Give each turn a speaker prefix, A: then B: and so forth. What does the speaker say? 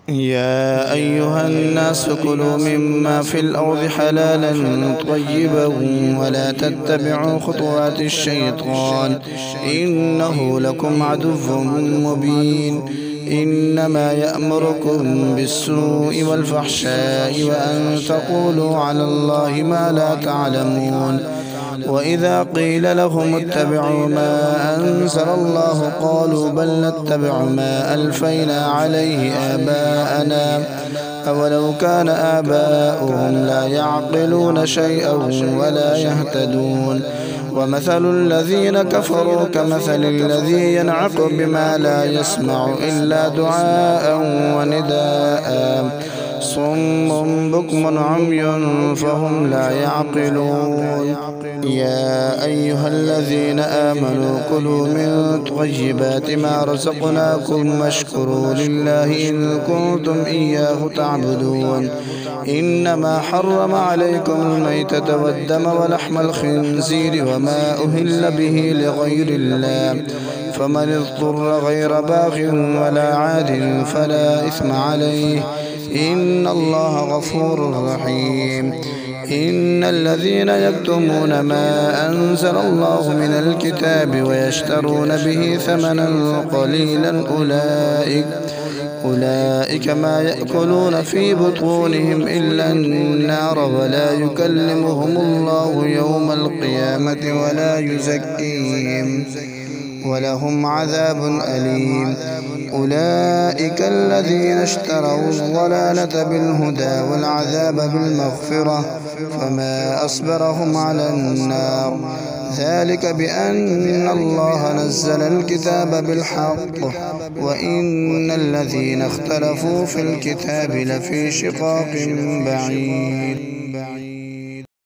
A: يا أيها الناس كلوا مما في الأرض حلالا طيبا ولا تتبعوا خطوات الشيطان إنه لكم عدو مبين. إنما يأمركم بالسوء والفحشاء وأن تقولوا على الله ما لا تعلمون. وإذا قيل لهم اتبعوا ما أنزل الله قالوا بل نتبع ما ألفينا عليه آباءنا أولو كان آباؤهم لا يعقلون شيئا ولا يهتدون. ومثل الذين كفروا كمثل الذي ينعق بما لا يسمع إلا دعاء ونداء صم بكم عمي فهم لا يعقلون. يا أيها الذين آمنوا كلوا من طيبات ما رزقناكم واشكروا لله إن كنتم إياه تعبدون. إنما حرم عليكم الميتة والدم ولحم الخنزير وما أهل به لغير الله فمن اضطر غير باغ ولا عاد فلا إثم عليه إن الله غفور رحيم. إن الذين يكتمون ما أنزل الله من الكتاب ويشترون به ثمنا قليلا أولئك ما يأكلون في بطونهم إلا النار ولا يكلمهم الله يوم القيامة ولا يزكيهم ولهم عذاب أليم. أولئك الذين اشتروا الضلالة بالهدى والعذاب بالمغفرة فما أصبرهم على النار ذلك بأن الله نزل الكتاب بالحق وإن الذين اختلفوا في الكتاب لفي شقاق بعيد.